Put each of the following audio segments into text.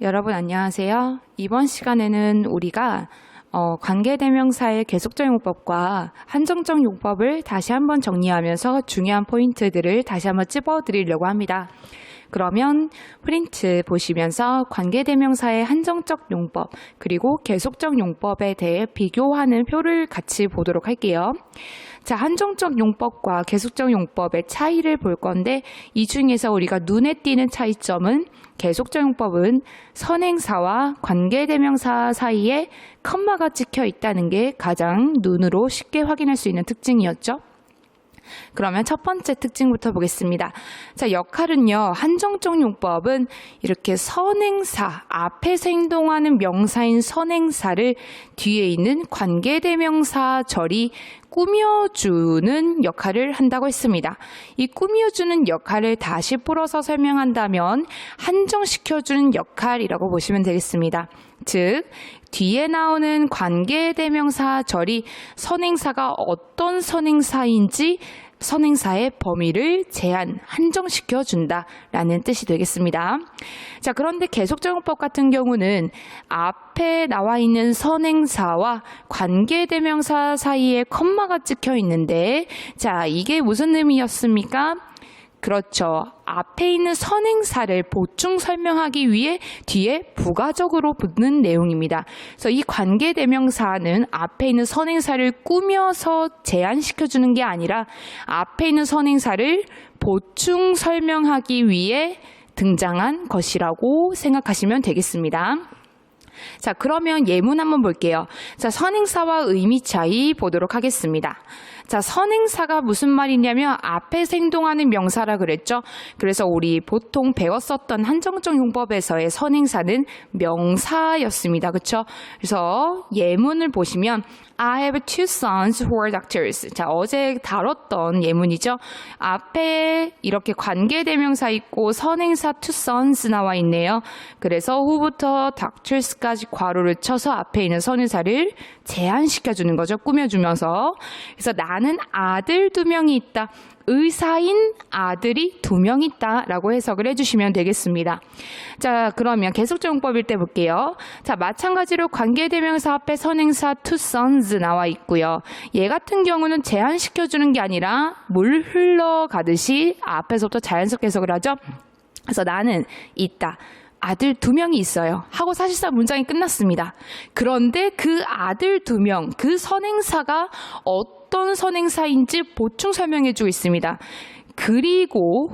여러분 안녕하세요. 이번 시간에는 우리가 관계대명사의 계속적 용법과 한정적 용법을 다시 한번 정리하면서 중요한 포인트들을 다시 한번 찝어드리려고 합니다. 그러면 프린트 보시면서 관계대명사의 한정적 용법 그리고 계속적 용법에 대해 비교하는 표를 같이 보도록 할게요. 자, 한정적 용법과 계속적 용법의 차이를 볼 건데 이 중에서 우리가 눈에 띄는 차이점은 계속적 용법은 선행사와 관계대명사 사이에 컴마가 찍혀 있다는 게 가장 눈으로 쉽게 확인할 수 있는 특징이었죠. 그러면 첫 번째 특징부터 보겠습니다. 자, 역할은요. 한정적 용법은 이렇게 선행사, 앞에서 행동하는 명사인 선행사를 뒤에 있는 관계대명사 절이 꾸며주는 역할을 한다고 했습니다. 이 꾸며주는 역할을 다시 풀어서 설명한다면 한정시켜주는 역할이라고 보시면 되겠습니다. 즉, 뒤에 나오는 관계대명사 절이 선행사가 어떤 선행사인지 선행사의 범위를 한정시켜 준다라는 뜻이 되겠습니다. 자, 그런데 계속적 용법 같은 경우는 앞에 나와 있는 선행사와 관계대명사 사이에 컴마가 찍혀 있는데, 자, 이게 무슨 의미였습니까? 그렇죠. 앞에 있는 선행사를 보충 설명하기 위해 뒤에 부가적으로 붙는 내용입니다. 그래서 이 관계대명사는 앞에 있는 선행사를 꾸며서 제한시켜주는 게 아니라 앞에 있는 선행사를 보충 설명하기 위해 등장한 것이라고 생각하시면 되겠습니다. 자, 그러면 예문 한번 볼게요. 자, 선행사와 의미 차이 보도록 하겠습니다. 자, 선행사가 무슨 말이냐면 앞에서 행동하는 명사라 그랬죠. 그래서 우리 보통 배웠었던 한정적 용법에서의 선행사는 명사였습니다. 그렇죠? 그래서 예문을 보시면 I have two sons who are doctors. 자, 어제 다뤘던 예문이죠. 앞에 이렇게 관계대명사 있고 선행사 two sons 나와 있네요. 그래서 who부터 doctors까지 괄호를 쳐서 앞에 있는 선행사를 제한시켜주는 거죠. 꾸며주면서. 그래서 나는 아들 2명이 있다. 의사인 아들이 2명 있다라고 해석을 해주시면 되겠습니다. 자, 그러면 계속적 용법일 때 볼게요. 자, 마찬가지로 관계대명사 앞에 선행사 two sons 나와 있고요. 얘 같은 경우는 제한시켜주는 게 아니라 물 흘러가듯이 앞에서부터 자연스럽게 해석을 하죠. 그래서 나는 있다. 아들 2명이 있어요. 하고 사실상 문장이 끝났습니다. 그런데 그 아들 2명, 그 선행사가 어떤 선행사인지 보충 설명해주고 있습니다. 그리고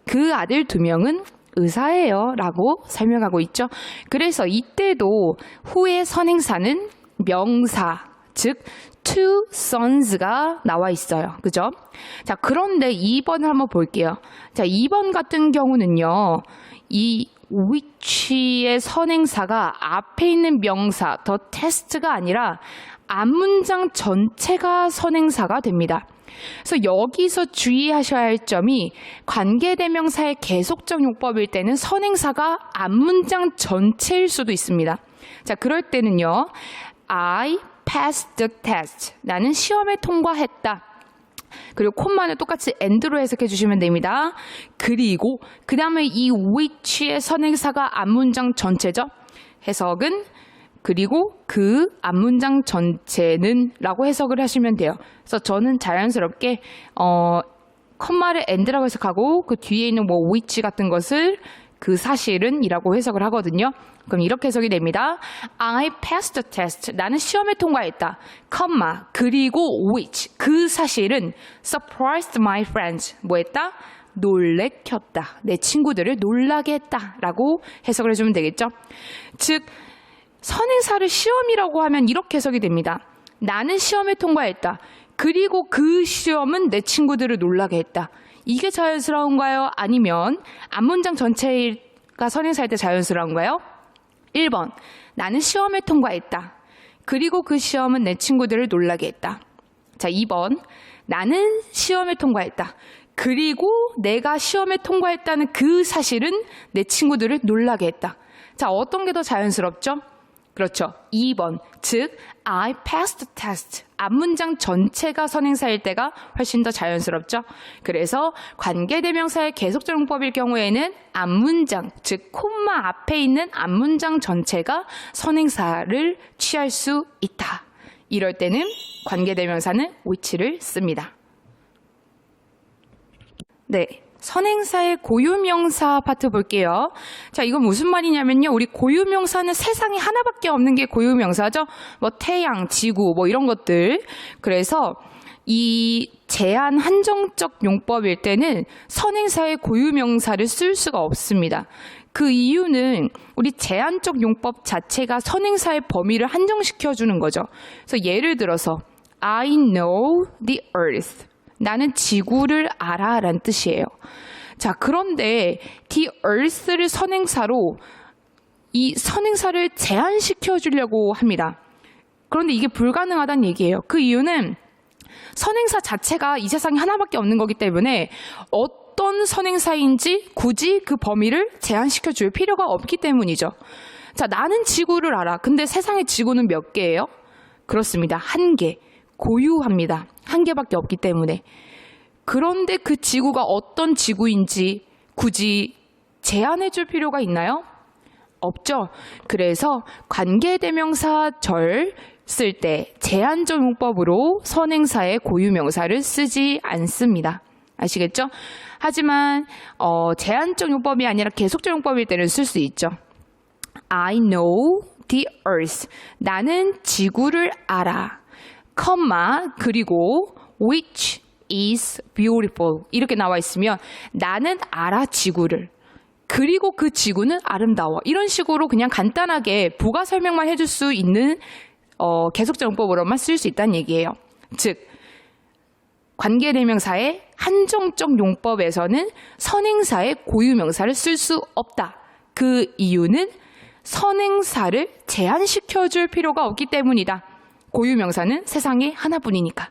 그 아들 2명은 의사예요 라고 설명하고 있죠. 그래서 이때도 후의 선행사는 명사, 즉 two sons가 나와 있어요. 그죠? 자, 그런데 2번을 한번 볼게요. 자, 2번 같은 경우는요. 이 which의 선행사가 앞에 있는 명사, the test가 아니라 앞문장 전체가 선행사가 됩니다. 그래서 여기서 주의하셔야 할 점이 관계대명사의 계속적 용법일 때는 선행사가 앞문장 전체일 수도 있습니다. 자, 그럴 때는요. I passed the test. 나는 시험에 통과했다. 그리고 콤마는 똑같이 and로 해석해 주시면 됩니다. 그리고 그 다음에 이 which의 선행사가 앞문장 전체죠. 해석은 그리고 그 앞문장 전체는 라고 해석을 하시면 돼요. 그래서 저는 자연스럽게 콤마를 and라고 해석하고 그 뒤에 있는 뭐 which 같은 것을 그 사실은 이라고 해석을 하거든요. 그럼 이렇게 해석이 됩니다. I passed the test. 나는 시험에 통과했다. 컴마 그리고 which 그 사실은 surprised my friends. 뭐 했다? 놀래켰다. 내 친구들을 놀라게 했다. 라고 해석을 해주면 되겠죠. 즉 선행사를 시험이라고 하면 이렇게 해석이 됩니다. 나는 시험에 통과했다. 그리고 그 시험은 내 친구들을 놀라게 했다. 이게 자연스러운가요? 아니면 앞문장 전체가 선행사일 때 자연스러운가요? 1번, 나는 시험에 통과했다. 그리고 그 시험은 내 친구들을 놀라게 했다. 자, 2번, 나는 시험에 통과했다. 그리고 내가 시험에 통과했다는 그 사실은 내 친구들을 놀라게 했다. 자, 어떤 게 더 자연스럽죠? 그렇죠. 2번, 즉 I passed the test. 앞문장 전체가 선행사일 때가 훨씬 더 자연스럽죠. 그래서 관계대명사의 계속적 용법일 경우에는 앞문장, 즉 콤마 앞에 있는 앞문장 전체가 선행사를 취할 수 있다. 이럴 때는 관계대명사는 which를 씁니다. 네. 선행사의 고유명사 파트 볼게요. 자, 이건 무슨 말이냐면요. 우리 고유명사는 세상에 하나밖에 없는 게 고유명사죠. 뭐 태양, 지구, 뭐 이런 것들. 그래서 이 제한 한정적 용법일 때는 선행사의 고유명사를 쓸 수가 없습니다. 그 이유는 우리 제한적 용법 자체가 선행사의 범위를 한정시켜주는 거죠. 그래서 예를 들어서 I know the earth. 나는 지구를 알아 라는 뜻이에요. 자, 그런데 the earth를 선행사로 이 선행사를 제한시켜 주려고 합니다. 그런데 이게 불가능하다는 얘기예요. 그 이유는 선행사 자체가 이 세상에 하나밖에 없는 거기 때문에 어떤 선행사인지 굳이 그 범위를 제한시켜 줄 필요가 없기 때문이죠. 자, 나는 지구를 알아. 근데 세상에 지구는 몇 개예요? 그렇습니다. 한 개. 고유합니다. 한 개밖에 없기 때문에. 그런데 그 지구가 어떤 지구인지 굳이 제한해 줄 필요가 있나요? 없죠. 그래서 관계대명사절 쓸 때 제한적 용법으로 선행사의 고유명사를 쓰지 않습니다. 아시겠죠? 하지만 제한적 용법이 아니라 계속적 용법일 때는 쓸 수 있죠. I know the earth. 나는 지구를 알아. 컴마 그리고 which is beautiful 이렇게 나와 있으면 나는 알아 지구를 그리고 그 지구는 아름다워 이런 식으로 그냥 간단하게 부가 설명만 해줄 수 있는 계속적 용법으로만 쓸 수 있다는 얘기예요. 즉 관계대명사의 한정적 용법에서는 선행사의 고유명사를 쓸 수 없다. 그 이유는 선행사를 제한시켜줄 필요가 없기 때문이다. 고유명사는 세상에 하나뿐이니까.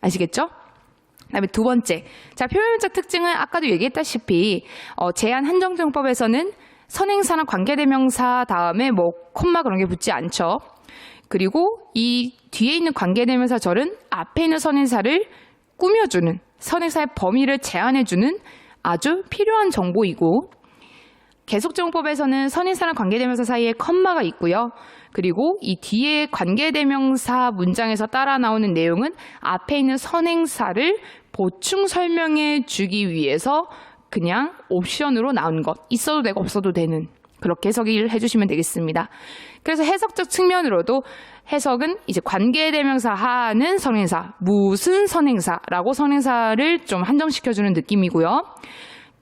아시겠죠? 그다음에 두 번째. 자, 표면문자 특징은 아까도 얘기했다시피 제한 한정적용법에서는 선행사나 관계대명사 다음에 뭐 콤마 그런 게 붙지 않죠. 그리고 이 뒤에 있는 관계대명사절은 앞에 있는 선행사를 꾸며주는 선행사의 범위를 제한해주는 아주 필요한 정보이고 계속적용법에서는 선행사랑 관계대명사 사이에 컴마가 있고요. 그리고 이 뒤에 관계대명사 문장에서 따라 나오는 내용은 앞에 있는 선행사를 보충 설명해 주기 위해서 그냥 옵션으로 나온 것. 있어도 되고 없어도 되는. 그렇게 해석을 해주시면 되겠습니다. 그래서 해석적 측면으로도 해석은 이제 관계대명사 하는 선행사, 무슨 선행사라고 선행사를 좀 한정시켜주는 느낌이고요.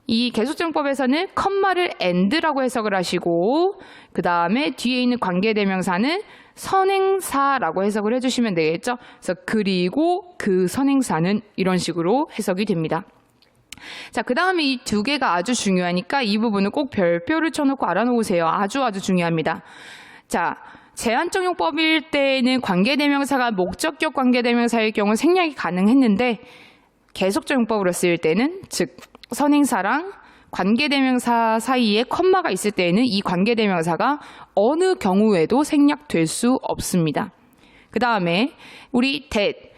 이 계속적용법에서는 컴마를 and라고 해석을 하시고 그 다음에 뒤에 있는 관계대명사는 선행사라고 해석을 해주시면 되겠죠. 그래서 그리고 그 선행사는 이런 식으로 해석이 됩니다. 자, 그 다음에 이 두 개가 아주 중요하니까 이 부분은 꼭 별표를 쳐놓고 알아놓으세요. 아주 중요합니다. 자, 제한적 용법일 때는 관계대명사가 목적격 관계대명사일 경우 생략이 가능했는데 계속적 용법으로 쓰일 때는 즉 선행사랑 관계대명사 사이에 컴마가 있을 때에는 이 관계대명사가 어느 경우에도 생략될 수 없습니다. 그 다음에 우리 that,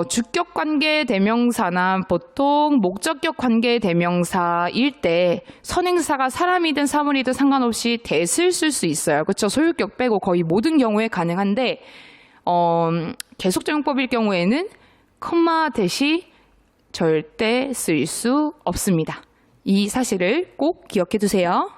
주격 관계대명사나 보통 목적격 관계대명사일 때 선행사가 사람이든 사물이든 상관없이 that을 쓸 수 있어요. 그렇죠? 소유격 빼고 거의 모든 경우에 가능한데 계속적 용법일 경우에는 컴마 that이 절대 쓸 수 없습니다. 이 사실을 꼭 기억해 두세요.